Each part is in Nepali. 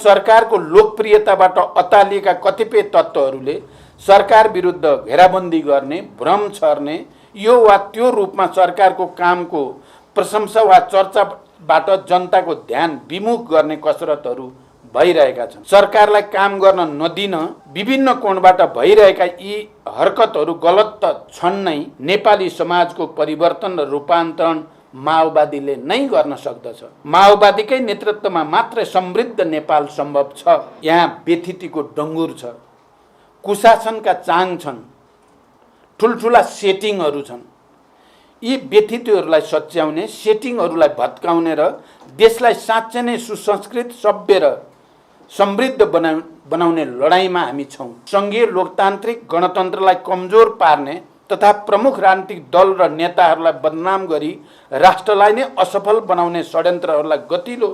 सरकारको लोकप्रियताबाट अतालिएका कतिपय तत्त्वहरूले सरकार विरुद्ध घेराबन्दी गर्ने, भ्रम छर्ने, यो वा त्यो रूपमा सरकारको कामको प्रशंसा वा चर्चाबाट जनताको ध्यान विमुख गर्ने कसरतहरू भइरहेका छन्। सरकारलाई काम गर्न नदिन विभिन्न कोणबाट भइरहेका यी हरकतहरू गलत त छन् नै, नेपाली समाजको परिवर्तन र रूपान्तरण माओवादीले नै गर्न सक्दछ। माओवादीकै नेतृत्वमा मात्र समृद्ध नेपाल सम्भव छ। यहाँ व्यथितिको डङ्गुर छ, कुशासनका चाङ छन्, ठुल्ठुला सेटिङहरू छन्। यी व्यथितिहरूलाई सच्याउने, सेटिङहरूलाई भत्काउने र देशलाई साँच्चै नै सुसंस्कृत, सभ्य र समृद्ध बनाउने लडाईँमा हामी छौँ। सङ्घीय लोकतान्त्रिक गणतन्त्रलाई कमजोर पार्ने तथा प्रमुख राजनीतिक दल र नेताहरूलाई बदनाम गरी राष्ट्रलाई नै असफल बनाउने षड्यन्त्रहरूलाई गतिलो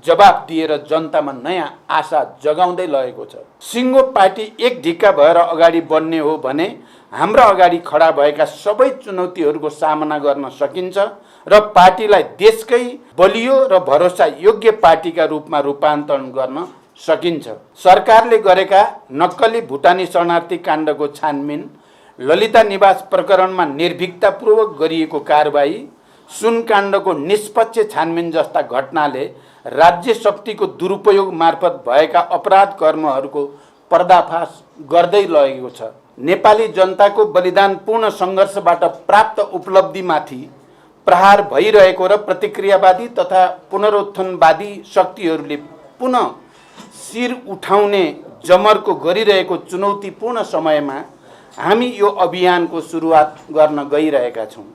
जवाब दिएर जनतामा नयाँ आशा जगाउँदै लगेको छ। सिङ्गो पार्टी एक ढिक्का भएर अगाडि बढ्ने हो भने हाम्रा अगाडि खडा भएका सबै चुनौतीहरूको सामना गर्न सकिन्छ र पार्टीलाई देशकै बलियो र भरोसा योग्य पार्टीका रूपमा रूपान्तरण गर्न सकिन्छ। सरकारले गरेका नक्कली भुटानी शरणार्थी काण्डको छानबिन, ललिता निवास प्रकरणमा निर्भीकतापूर्वक गरिएको कारबाही, सुनकाण्डको निष्पक्ष छानबिन जस्ता घटनाले राज्य शक्तिको दुरुपयोग मार्फत भएका अपराध कर्महरूको पर्दाफास गर्दै लगेको छ। नेपाली जनताको बलिदानपूर्ण सङ्घर्षबाट प्राप्त उपलब्धिमाथि प्रहार भइरहेको र प्रतिक्रियावादी तथा पुनरुत्थानवादी शक्तिहरूले पुनः शिर उठाउने जमर्को गरिरहेको चुनौतीपूर्ण समयमा हामी यो अभियानको सुरुवात गर्न गइरहेका छौँ।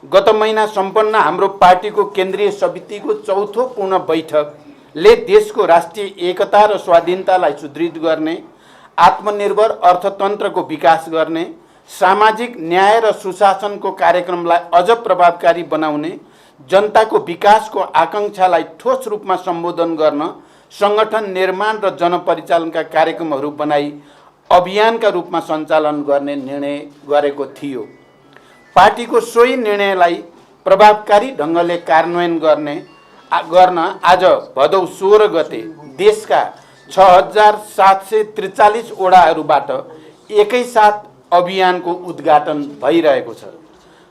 गत महिना सम्पन्न हाम्रो पार्टीको केन्द्रीय समितिको चौथो पूर्ण बैठकले देशको राष्ट्रिय एकता र स्वाधीनतालाई सुदृढ गर्ने, आत्मनिर्भर अर्थतन्त्रको विकास गर्ने, सामाजिक न्याय र सुशासनको कार्यक्रमलाई अझ प्रभावकारी बनाउने, जनताको विकासको आकाङ्क्षालाई ठोस रूपमा सम्बोधन गर्न, सङ्गठन निर्माण र जनपरिचालनका कार्यक्रमहरू बनाई अभियानका रूपमा सञ्चालन गर्ने निर्णय गरेको थियो। पार्टीको सोही निर्णयलाई प्रभावकारी ढङ्गले कार्यान्वयन गर्न आज भदौ 16 गते देशका 6743 वडाहरूबाट एकैसाथ अभियानको उद्घाटन भइरहेको छ।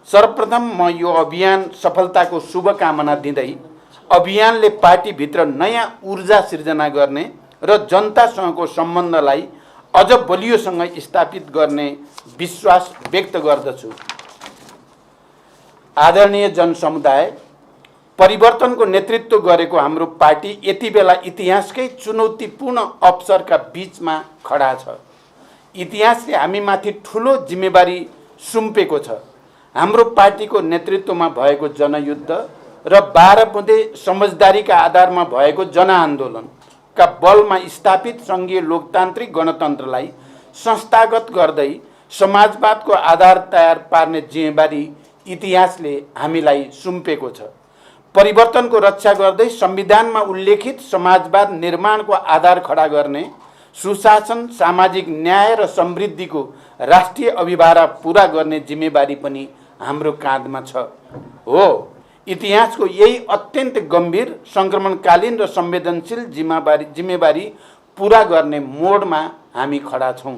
सर्वप्रथम म यो अभियान सफलताको शुभकामना दिँदै अभियानले पार्टीभित्र नयाँ ऊर्जा सिर्जना गर्ने र जनतासँगको सम्बन्धलाई अझ बलियोसँग स्थापित गर्ने विश्वास व्यक्त गर्दछु। आदरणीय जनसमुदाय, परिवर्तनको नेतृत्व गरेको हाम्रो पार्टी यति बेला इतिहासकै चुनौतीपूर्ण अवसरका बीचमा खडा छ। इतिहासले हामीमाथि ठुलो जिम्मेवारी सुम्पेको छ। हाम्रो पार्टीको नेतृत्वमा भएको जनयुद्ध र 12 बुँदे समझदारीका आधारमा भएको जनआन्दोलनका बलमा स्थापित सङ्घीय लोकतान्त्रिक गणतन्त्रलाई संस्थागत गर्दै समाजवादको आधार तयार पार्ने जिम्मेवारी इतिहासले हामीलाई सुम्पेको छ। परिवर्तनको रक्षा गर्दै संविधानमा उल्लेखित समाजवाद निर्माणको आधार खडा गर्ने, सुशासन, सामाजिक न्याय र समृद्धिको राष्ट्रिय अभिभारा पुरा गर्ने जिम्मेवारी पनि हाम्रो काँधमा छ। हो, इतिहासको यही अत्यन्त गम्भीर, सङ्क्रमणकालीन र संवेदनशील जिम्मेवारी पुरा गर्ने मोडमा हामी खडा छौँ।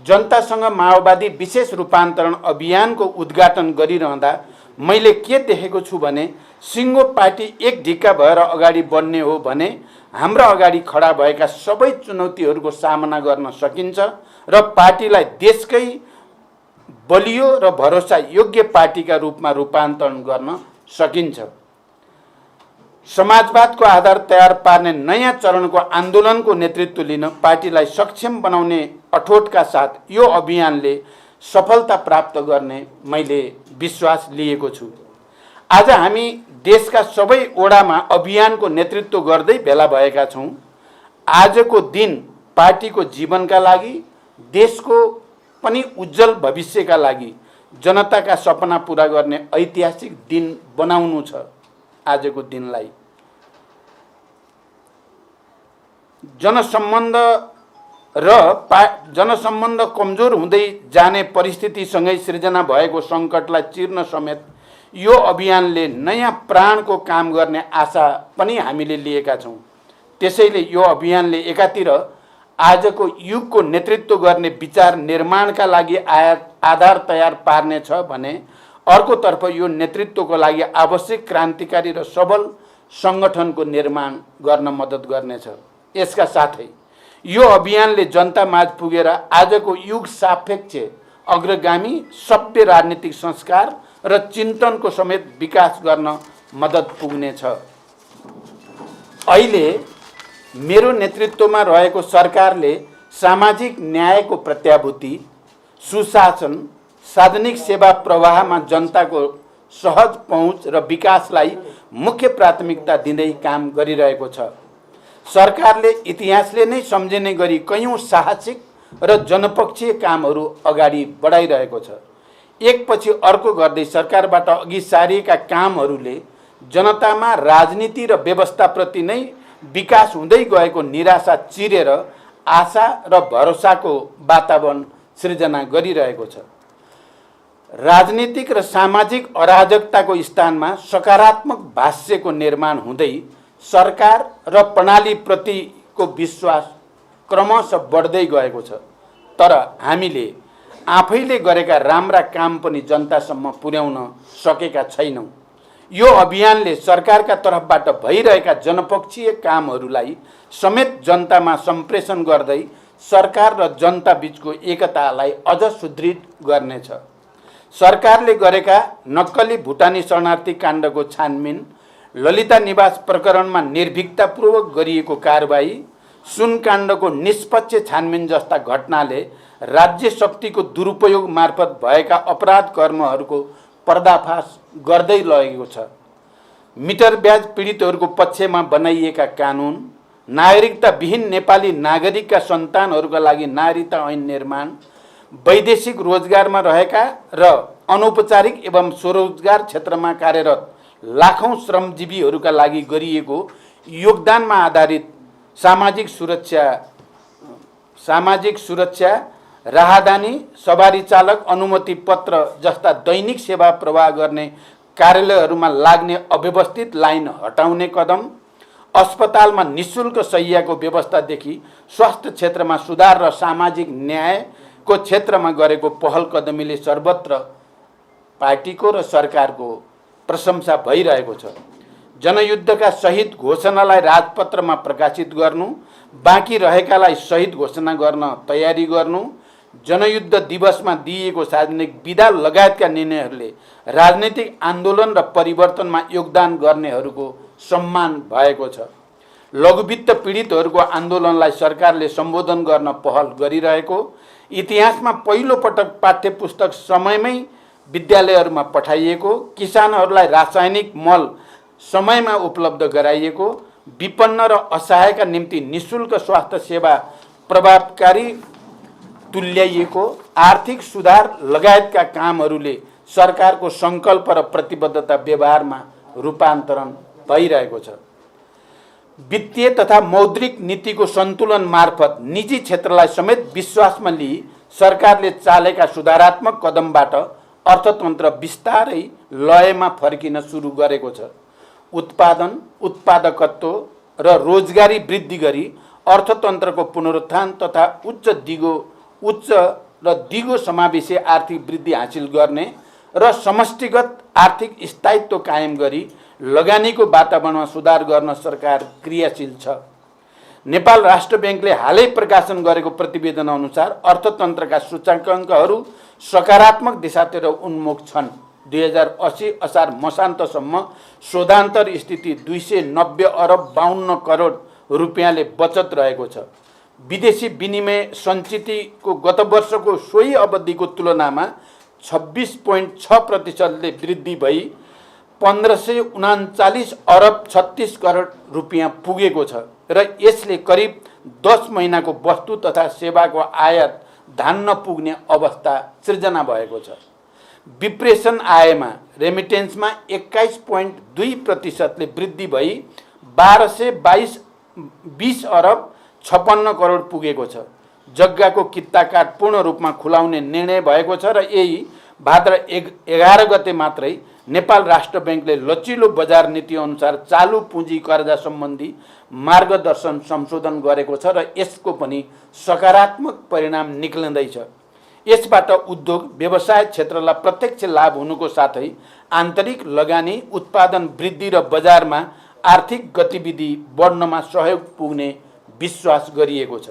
जनतासँग माओवादी विशेष रूपान्तरण अभियानको उद्घाटन गरिरहँदा मैले के देखेको छु भने, सिङ्गो पार्टी एक ढिक्का भएर अगाडि बढ्ने हो भने हाम्रा अगाडि खडा भएका सबै चुनौतीहरूको सामना गर्न सकिन्छ र पार्टीलाई देशकै बलियो र भरोसा योग्य पार्टीका रूपमा रूपान्तरण गर्न सकिन्छ। समाजवादको आधार तयार पार्ने नयाँ चरणको आन्दोलनको नेतृत्व लिन पार्टीलाई सक्षम बनाउने अठोटका साथ यो अभियानले सफलता प्राप्त गर्ने मैले विश्वास लिएको छु। आज हामी देशका सबै ओडामा अभियानको नेतृत्व गर्दै भेला भएका छौँ। आजको दिन पार्टीको जीवनका लागि, देशको पनि उज्जवल भविष्यका लागि जनताका सपना पुरा गर्ने ऐतिहासिक दिन बनाउनु छ। आजको दिनलाई जनसम्बन्ध कमजोर हुँदै जाने परिस्थितिसँगै सृजना भएको सङ्कटलाई चिर्न समेत यो अभियानले नयाँ प्राणको काम गर्ने आशा पनि हामीले लिएका छौँ। त्यसैले यो अभियानले एकातिर आजको युगको नेतृत्व गर्ने विचार निर्माणका लागि आधार तयार पार्नेछ भने अर्कोतर्फ यो नेतृत्वको लागि आवश्यक क्रान्तिकारी र सबल सङ्गठनको निर्माण गर्न मद्दत गर्नेछ। यसका साथै यो अभियानले जनतामाझ पुगेर आजको युग सापेक्ष अग्रगामी सभ्य राजनीतिक संस्कार र चिन्तनको समेत विकास गर्न मद्दत पुग्नेछ। अहिले मेरो नेतृत्वमा रहेको सरकारले सामाजिक न्यायको प्रत्याभूति, सुशासन, सार्वजनिक सेवा प्रवाहमा जनताको सहज पहुँच र विकासलाई मुख्य प्राथमिकता दिँदै काम गरिरहेको छ। सरकारले इतिहासले नै सम्झिने गरी कयौं साहसिक र जनपक्षीय कामहरू अगाडि बढाइरहेको छ। एकपछि अर्को गर्दै सरकारबाट अघि सारिएका कामहरूले जनतामा राजनीति र व्यवस्थाप्रति नै विकास हुँदै गएको निराशा चिरेर आशा र भरोसाको वातावरण सृजना गरिरहेको छ। राजनीतिक र सामाजिक अराजकताको स्थानमा सकारात्मक भाष्यको निर्माण हुँदै सरकार र प्रणालीप्रतिको विश्वास क्रमशः बढ्दै गएको छ। तर हामीले आफैले गरेका राम्रा काम पनि जनतासम्म पुर्याउन सकेका छैनौँ। यो अभियानले सरकारका तर्फबाट भइरहेका जनपक्षीय कामहरूलाई समेत जनतामा सम्प्रेषण गर्दै सरकार र जनता बीचको एकतालाई अझ सुदृढ गर्नेछ। सरकारले गरेका नक्कली भुटानी शरणार्थी काण्डको छानबिन, ललिता निवास प्रकरणमा निर्भीकतापूर्वक गरिएको कारबाही, सुनकाण्डको निष्पक्ष छानबिन जस्ता घटनाले राज्य शक्तिको दुरुपयोग मार्फत भएका अपराध कर्महरूको पर्दाफास गर्दै लगेको छ। मिटर ब्याज पीडितहरूको पक्षमा बनाइएका कानुन, नागरिकताविहीन नेपाली नागरिकका सन्तानहरूका लागि नागरिकता ऐन निर्माण, वैदेशिक रोजगारमा रहेका र अनौपचारिक एवं स्वरोजगार क्षेत्रमा कार्यरत लाखौं श्रमजीवीहरूका लागि गरिएको योगदानमा आधारित सामाजिक सुरक्षा, राहदानी, सवारी चालक अनुमति पत्र जस्ता दैनिक सेवा प्रवाह गर्ने कार्यालयहरूमा लाग्ने अव्यवस्थित लाइन हटाउने कदम, अस्पतालमा निःशुल्क शय्याको व्यवस्थादेखि स्वास्थ्य क्षेत्रमा सुधार र सामाजिक न्यायको क्षेत्रमा गरेको पहल कदमीले सर्वत्र पार्टीको र सरकारको प्रशंसा भइरहेको छ। जनयुद्धका शहीद घोषणालाई राजपत्रमा प्रकाशित गर्नु, बाँकी रहेकालाई शहीद घोषणा गर्न तयारी गर्नु, जनयुद्ध दिवसमा दिइएको सार्वजनिक विदा लगायतका निर्णयहरूले राजनीतिक आन्दोलन र परिवर्तनमा योगदान गर्नेहरूको सम्मान भएको छ। लघुवित्त पीडितहरूको आन्दोलनलाई सरकारले सम्बोधन गर्न पहल गरिरहेको, इतिहासमा पहिलो पटक पाठ्यपुस्तक समयमै विद्यालयहरूमा पठाइएको, किसानहरूलाई रासायनिक मल समयमा उपलब्ध गराइएको, विपन्न र असहायका निम्ति निःशुल्क स्वास्थ्य सेवा प्रभावकारी तुल्याइएको, आर्थिक सुधार लगायतका कामहरूले सरकारको सङ्कल्प र प्रतिबद्धता व्यवहारमा रूपान्तरण भइरहेको छ। वित्तीय तथा मौद्रिक नीतिको सन्तुलन मार्फत निजी क्षेत्रलाई समेत विश्वासमा लिई सरकारले चालेका सुधारात्मक कदमबाट अर्थतन्त्र बिस्तारै लयमा फर्किन सुरु गरेको छ। उत्पादन, उत्पादकत्व र रोजगारी वृद्धि गरी अर्थतन्त्रको पुनरुत्थान तथा उच्च र दिगो समावेशी आर्थिक वृद्धि हासिल गर्ने र समष्टिगत आर्थिक स्थायित्व कायम गरी लगानीको वातावरणमा सुधार गर्न सरकार क्रियाशील छ। नेपाल राष्ट्र ब्याङ्कले हालै प्रकाशन गरेको प्रतिवेदन अनुसार अर्थतन्त्रका सूचकाङ्कहरू सकारात्मक दिशातिर उन्मुख छन्। 2080 असार मसान्तसम्म शोधान्तर स्थिति 290 अरब 52 करोड रुपियाँले बचत रहेको छ। विदेशी विनिमय सञ्चितको गत वर्षको सोही अवधिको तुलनामा 26.6% वृद्धि भई 1539 अरब 36 करोड रुपियाँ पुगेको छ र यसले करिब 10 महिनाको वस्तु तथा सेवाको आयात धान्न पुग्ने अवस्था सृजना भएको छ। विप्रेषण आयमा रेमिटेन्समा 21.2% वृद्धि भई 1220 अरब 56 करोड पुगेको छ। जग्गाको कित्ता कार्ड पूर्ण रूपमा खुलाउने निर्णय भएको छ र यही भाद्र 11 गते मात्रै नेपाल राष्ट्र ब्याङ्कले लचिलो बजार नीति अनुसार चालु पुँजी कर्जा सम्बन्धी मार्गदर्शन संशोधन गरेको छ र यसको पनि सकारात्मक परिणाम निक्लिँदैछ। यसबाट उद्योग व्यवसाय क्षेत्रलाई प्रत्यक्ष लाभ हुनुको साथै आन्तरिक लगानी, उत्पादन वृद्धि र बजारमा आर्थिक गतिविधि बढ्नमा सहयोग पुग्ने विश्वास गरिएको छ।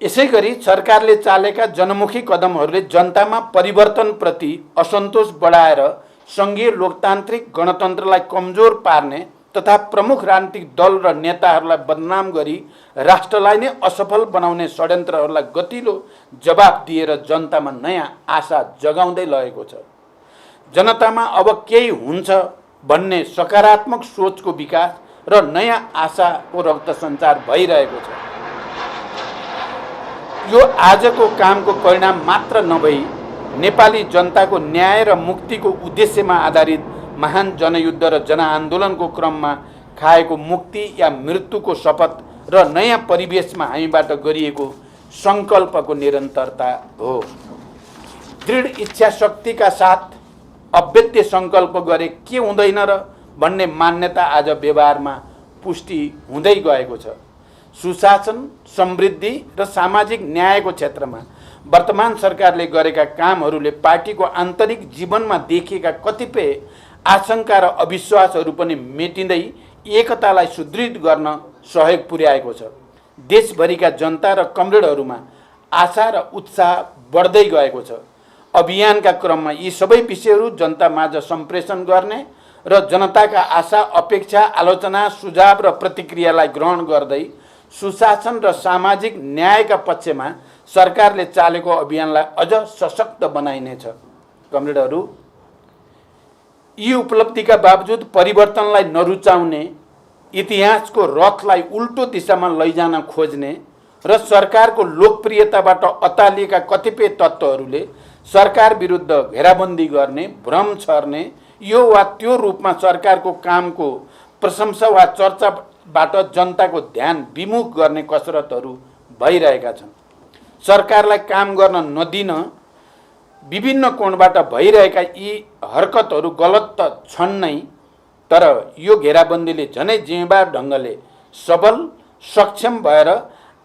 यसैगरी सरकारले चालेका जनमुखी कदमहरूले जनतामा परिवर्तनप्रति असन्तोष बढाएर सङ्घीय लोकतान्त्रिक गणतन्त्रलाई कमजोर पार्ने तथा प्रमुख राजनीतिक दल र नेताहरूलाई बदनाम गरी राष्ट्रलाई नै असफल बनाउने षड्यन्त्रहरूलाई गतिलो जवाब दिएर जनतामा नयाँ आशा जगाउँदै लगेको छ। जनतामा अब केही हुन्छ भन्ने सकारात्मक सोचको विकास र नयाँ आशाको रक्त सञ्चार भइरहेको छ। यो आजको कामको परिणाम मात्र नभई नेपाली जनताको न्याय र मुक्तिको उद्देश्यमा आधारित महान जनयुद्ध र जनआन्दोलनको क्रममा खाएको मुक्ति या मृत्युको शपथ र नयाँ परिवेशमा हामीबाट गरिएको सङ्कल्पको निरन्तरता हो। दृढ इच्छा शक्तिका साथ अव्यक्त सङ्कल्प गरे के हुँदैन र भन्ने मान्यता आज व्यवहारमा पुष्टि हुँदै गएको छ। सुशासन, समृद्धि र सामाजिक न्यायको क्षेत्रमा वर्तमान सरकारले गरेका कामहरूले पार्टीको आन्तरिक जीवनमा देखिएका कतिपय आशंका र अविश्वासहरू पनि मेटिँदै एकतालाई सुदृढ गर्न सहयोग पुर्याएको छ। देशभरिका जनता र कमरेडहरूमा आशा र उत्साह बढ्दै गएको छ। अभियानका क्रममा यी सबै विषयहरू जनतामाझ सम्प्रेषण गर्ने र जनताका आशा, अपेक्षा, आलोचना, सुझाव र प्रतिक्रियालाई ग्रहण गर्दै सुशासन र सामाजिक न्यायका पक्षमा सरकारले चालेको अभियानलाई अझ सशक्त बनाइनेछ। कमरेडहरू, यी उपलब्धिका बावजुद परिवर्तनलाई नरुचाउने, इतिहासको रथलाई उल्टो दिशामा लैजान खोज्ने र सरकारको लोकप्रियताबाट अतालिएका कतिपय तत्त्वहरूले सरकार विरुद्ध घेराबन्दी गर्ने, भ्रम छर्ने, यो वा त्यो रूपमा सरकारको कामको प्रशंसा वा चर्चाबाट जनताको ध्यान विमुख गर्ने कसरतहरू भइरहेका छन्। सरकारलाई काम गर्न नदिन विभिन्न कोणबाट भइरहेका यी हरकतहरू गलत त छन् नै, तर यो घेराबन्दीले झनै जिम्मेवार ढङ्गले सबल, सक्षम भएर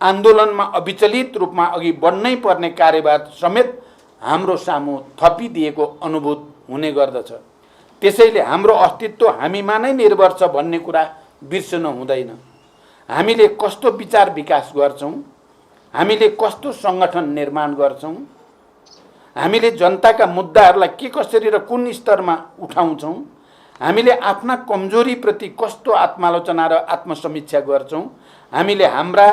आन्दोलनमा अविचलित रूपमा अघि बढ्नै पर्ने कार्यभार समेत हाम्रो सामु थपिदिएको अनुभूत हुने गर्दछ। त्यसैले हाम्रो अस्तित्व हामीमा नै निर्भर छ भन्ने कुरा बिर्सनु हुँदैन। हामीले कस्तो विचार विकास गर्छौँ, हामीले कस्तो सङ्गठन निर्माण गर्छौँ, हामीले जनताका मुद्दाहरूलाई के कसरी र कुन स्तरमा उठाउँछौँ, हामीले आफ्ना कमजोरीप्रति कस्तो आत्मालोचना र आत्मसमीक्षा गर्छौँ, हामीले हाम्रा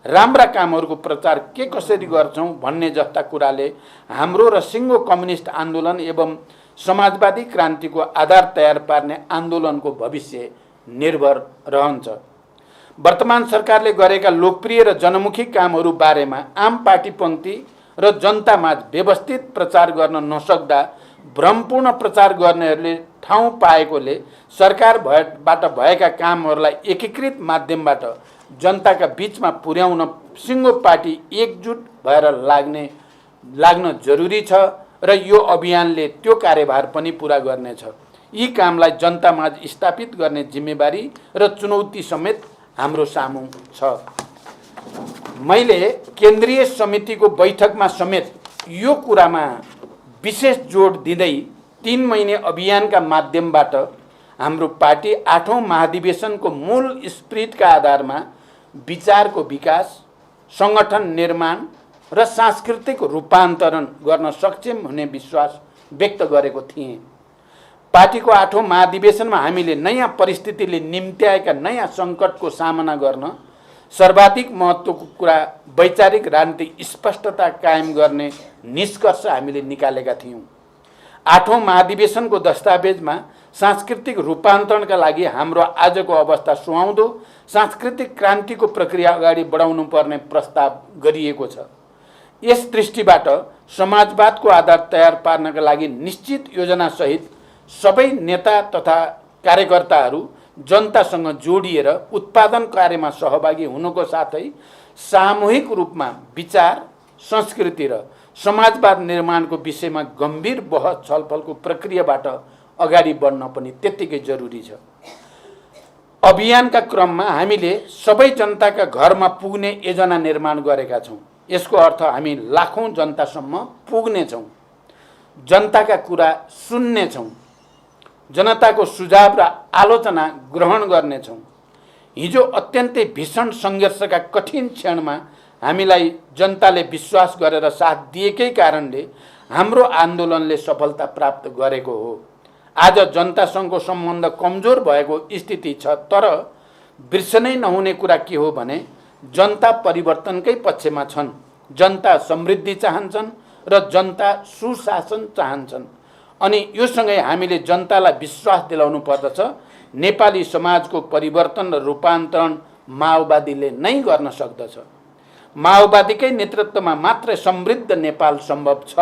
राम्रा कामहरूको प्रचार के कसरी गर्छौँ भन्ने जस्ता कुराले हाम्रो र सिङ्गो कम्युनिस्ट आन्दोलन एवं समाजवादी क्रान्तिको आधार तयार पार्ने आन्दोलनको भविष्य निर्भर रहन्छ। वर्तमान सरकारले गरेका लोकप्रिय र जनमुखी कामहरू बारेमा आम पार्टी पङ्क्ति र जनतामाझ व्यवस्थित प्रचार गर्न नसक्दा भ्रमपूर्ण प्रचार गर्नेहरूले ठाउँ पाएकोले सरकारबाट भएका कामहरूलाई एकीकृत माध्यमबाट जनताका बीचमा पुर्याउन सिङ्गो पार्टी एकजुट भएर लाग्न जरुरी छ र यो अभियानले त्यो कार्यभार पनि पुरा गर्नेछ। यी कामलाई जनतामाझ स्थापित गर्ने जिम्मेवारी र चुनौती समेत हाम्रो सामु छ। मैले केन्द्रीय समितिको बैठकमा समेत यो कुरामा विशेष जोड दिँदै 3 महिने अभियानका माध्यमबाट हाम्रो पार्टी 8औं महाधिवेशनको मूल स्पिरिटका आधारमा विचारको विकास, सङ्गठन निर्माण र सांस्कृतिक रूपान्तरण गर्न सक्षम हुने विश्वास व्यक्त गरेको थिएँ। पार्टीको 8औं महाधिवेशनमा हामीले नयाँ परिस्थितिले निम्त्याएका नयाँ सङ्कटको सामना गर्न सर्वाधिक महत्त्वको कुरा वैचारिक राजनीतिक स्पष्टता कायम गर्ने निष्कर्ष हामीले निकालेका थियौँ। 8औं महाधिवेशनको दस्तावेजमा सांस्कृतिक रूपान्तरणका लागि हाम्रो आजको अवस्था सुहाउँदो सांस्कृतिक क्रान्तिको प्रक्रिया अगाडि बढाउनु पर्ने प्रस्ताव गरिएको छ। यस दृष्टिबाट समाजवादको आधार तयार पार्नका लागि निश्चित योजनासहित सबै नेता तथा कार्यकर्ताहरू जनतासँग जोडिएर उत्पादन कार्यमा सहभागी हुनुको साथै सामूहिक रूपमा विचार, संस्कृति र समाजवाद निर्माणको विषयमा गम्भीर बहस छलफलको प्रक्रियाबाट अगाडि बढ्न पनि त्यत्तिकै जरुरी छ। अभियानका क्रममा हामीले सबै जनताका घरमा पुग्ने योजना निर्माण गरेका छौँ। यसको अर्थ हामी लाखौँ जनतासम्म पुग्नेछौँ, जनताका कुरा सुन्नेछौँ, जनताको सुझाव र आलोचना ग्रहण गर्नेछौँ। हिजो अत्यन्तै भीषण सङ्घर्षका कठिन क्षणमा हामीलाई जनताले विश्वास गरेर साथ दिएकै कारणले हाम्रो आन्दोलनले सफलता प्राप्त गरेको हो। आज जनतासँगको सम्बन्ध कमजोर भएको स्थिति छ, तर बिर्सनै नहुने कुरा के हो भने जनता परिवर्तनकै पक्षमा छन्। जनता समृद्धि चाहन्छन् र जनता सुशासन चाहन्छन्। अनि यो सँगै हामीले जनतालाई विश्वास दिलाउनु पर्दछ नेपाली समाजको परिवर्तन र रूपान्तरण माओवादीले नै गर्न सक्दछ। माओवादीकै नेतृत्वमा मात्रै समृद्ध नेपाल सम्भव छ।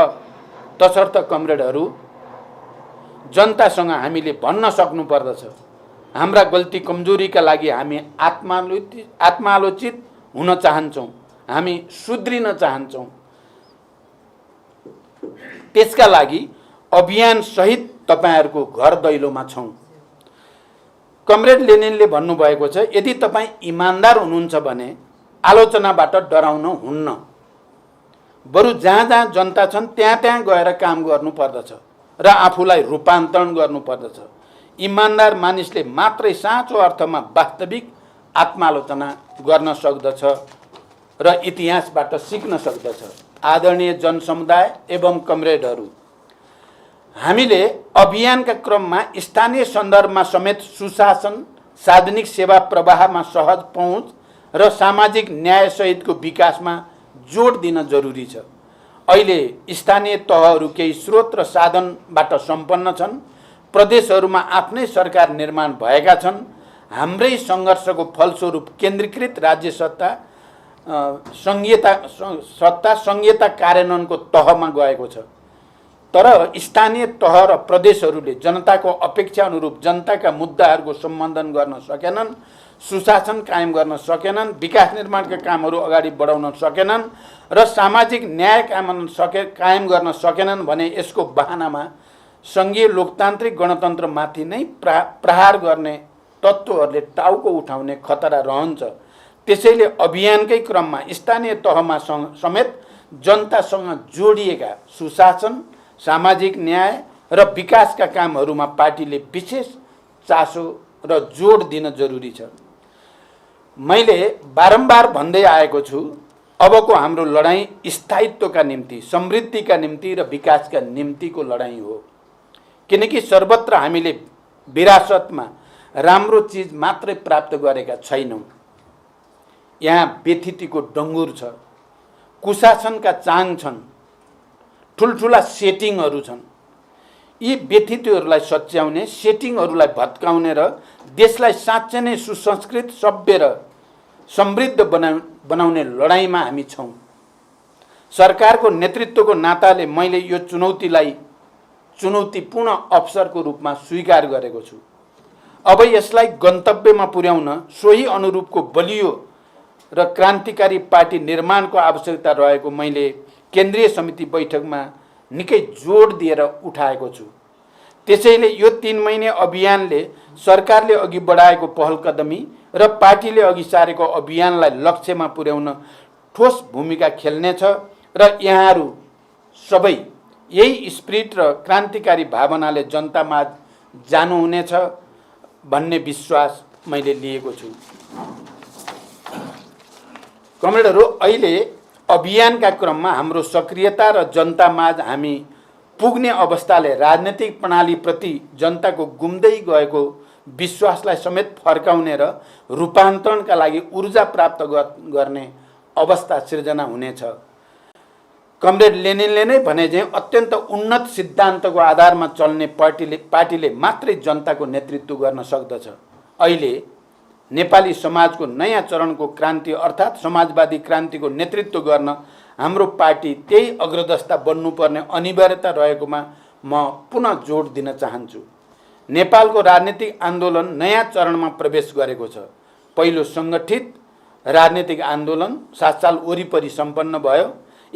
तसर्थ कमरेडहरू, जनतासँग हामीले भन्न सक्नु पर्दछ, हाम्रा गल्ती कमजोरीका लागि हामी आत्मालोचित हुन चाहन्छौँ, हामी सुध्रिन चाहन्छौँ। त्यसका लागि अभियान सहित तपाईहरूको घर दैलोमा छौँ। कमरेड लेनिनले भन्नुभएको छ, यदि तपाईँ इमान्दार हुनुहुन्छ भने आलोचनाबाट डराउन हुन्न, बरु जहाँ जहाँ जनता छन् त्यहाँ त्यहाँ गएर काम गर्नु पर्दछ र आफूलाई रूपान्तरण गर्नु पर्दछ। इमान्दार मानिसले मात्रै साँचो अर्थमा वास्तविक आत्मालोचना गर्न सक्दछ र इतिहासबाट सिक्न सक्दछ। आदरणीय जनसमुदाय एवं कमरेडहरू, हामीले अभियानका क्रममा स्थानीय सन्दर्भमा समेत सुशासन, सार्वजनिक सेवा प्रवाहमा सहज पहुँच र सामाजिक न्यायसहितको विकासमा जोड दिन जरुरी छ। अहिले स्थानीय तहहरू केही स्रोत र साधनबाट सम्पन्न छन्। प्रदेशहरूमा आफ्नै सरकार निर्माण भएका छन्। हाम्रै सङ्घर्षको फलस्वरूप केन्द्रीकृत राज्य सत्ता सङ्घीयता कार्यान्वयनको तहमा गएको छ। तर स्थानीय तह र प्रदेशहरूले जनताको अपेक्षा अनुरूप जनताका मुद्दाहरूको सम्बोधन गर्न सकेनन्, सुशासन कायम गर्न सकेनन्, विकास निर्माणका कामहरू अगाडि बढाउन सकेनन् र सामाजिक न्याय कायम गर्न सकेनन् भने यसको बहानामा सङ्घीय लोकतान्त्रिक गणतन्त्रमाथि नै प्रहार गर्ने तत्त्वहरूले टाउको उठाउने खतरा रहन्छ। त्यसैले अभियानकै क्रममा स्थानीय तहमा समेत जनतासँग जोडिएका सुशासन, सामाजिक न्याय र विकासका कामहरूमा पार्टीले विशेष चासो र जोड दिन जरुरी छ। मैले बारम्बार भन्दै आएको छु, अबको हाम्रो लडाईँ स्थायित्वका निम्ति, समृद्धिका निम्ति र विकासका निम्तिको लडाईँ हो। किनकि सर्वत्र हामीले विरासतमा राम्रो चिज मात्रै प्राप्त गरेका छैनौँ। यहाँ व्यथितिको डङ्गुर छ, कुशासनका चाङ छन्, ठुल्ठुला सेटिङहरू छन्। यी व्यथितिहरूलाई सच्याउने, सेटिङहरूलाई भत्काउने र देशलाई साँच्चै नै सुसंस्कृत, सभ्य र समृद्ध बनाउने लडाईँमा हामी छौँ। सरकारको नेतृत्वको नाताले मैले यो चुनौतीपूर्ण अवसरको रूपमा स्वीकार गरेको छु। अब यसलाई गन्तव्यमा पुर्याउन सोही अनुरूपको बलियो र क्रान्तिकारी पार्टी निर्माणको आवश्यकता रहेको मैले केन्द्रीय समिति बैठकमा निकै जोड दिएर उठाएको छु। त्यसैले यो 3 महिने अभियानले सरकारले अघि बढाएको पहलकदमी र पार्टीले अघि सारेको अभियानलाई लक्ष्यमा पुर्याउन ठोस भूमिका खेल्नेछ र यहाँहरू सबै यही स्पिरिट र क्रान्तिकारी भावनाले जनतामा जानुहुनेछ भन्ने विश्वास मैले लिएको छु। कमरेडहरू, अहिले अभियानका क्रममा हाम्रो सक्रियता र जनतामाझ हामी पुग्ने अवस्थाले राजनीतिक प्रणालीप्रति जनताको गुम्दै गएको विश्वासलाई समेत फर्काउने र रूपान्तरणका लागि ऊर्जा प्राप्त गर्ने अवस्था सिर्जना हुनेछ। कमरेड लेनिनले नै भने चाहिँ अत्यन्त उन्नत सिद्धान्तको आधारमा चल्ने पार्टीले मात्रै जनताको नेतृत्व गर्न सक्दछ। अहिले नेपाली समाजको नयाँ चरणको क्रान्ति अर्थात् समाजवादी क्रान्तिको नेतृत्व गर्न हाम्रो पार्टी त्यही अग्रदस्ता बन्नुपर्ने अनिवार्यता रहेकोमा म पुनः जोड दिन चाहन्छु। नेपालको राजनीतिक आन्दोलन नयाँ चरणमा प्रवेश गरेको छ। पहिलो सङ्गठित राजनीतिक आन्दोलन 7 साल वरिपरि सम्पन्न भयो।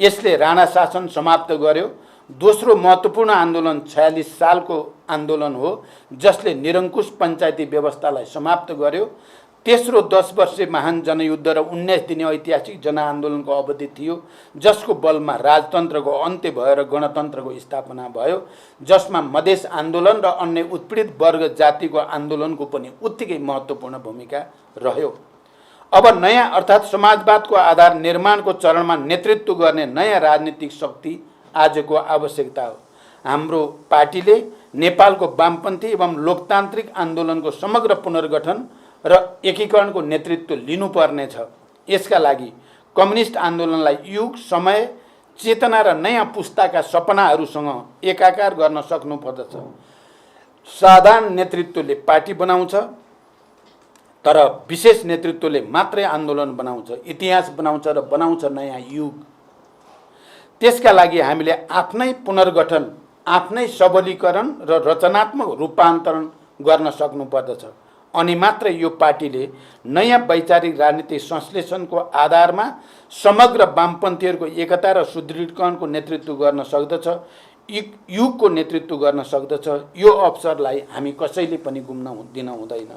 यसले राणा शासन समाप्त गर्यो। दोस्रो महत्त्वपूर्ण आन्दोलन 46 सालको आन्दोलन हो जसले निरङ्कुश पञ्चायती व्यवस्थालाई समाप्त गर्यो। तेस्रो 10 वर्षे महान जनयुद्ध र 19 दिने ऐतिहासिक जनआन्दोलनको अवधि थियो जसको बलमा राजतन्त्रको अन्त्य भयो र गणतन्त्रको स्थापना भयो, जसमा मधेस आन्दोलन र अन्य उत्पीडित वर्ग जातिको आन्दोलनको पनि उत्तिकै महत्त्वपूर्ण भूमिका रह्यो। अब नयाँ अर्थात् समाजवादको आधार निर्माणको चरणमा नेतृत्व गर्ने नयाँ राजनीतिक शक्ति आजको आवश्यकता हो। हाम्रो पार्टीले नेपालको वामपन्थी एवं लोकतान्त्रिक आन्दोलनको समग्र पुनर्गठन र एकीकरणको नेतृत्व लिनुपर्नेछ। यसका लागि कम्युनिस्ट आन्दोलनलाई युग, समय, चेतना र नयाँ पुस्ताका सपनाहरूसँग एकाकार गर्न सक्नुपर्दछ। साधारण नेतृत्वले पार्टी बनाउँछ तर विशेष नेतृत्वले मात्रै आन्दोलन बनाउँछ, इतिहास बनाउँछ र बनाउँछ नयाँ युग। त्यसका लागि हामीले आफ्नै पुनर्गठन, आफ्नै सबलीकरण र रचनात्मक रूपान्तरण गर्न सक्नुपर्दछ। अनि मात्र यो पार्टीले नयाँ वैचारिक राजनीतिक संश्लेषणको आधारमा समग्र वामपन्थीहरूको एकता र सुदृढीकरणको नेतृत्व गर्न सक्दछ, युगको नेतृत्व गर्न सक्दछ। यो अवसरलाई हामी कसैले पनि गुम्न दिन हुँदैन।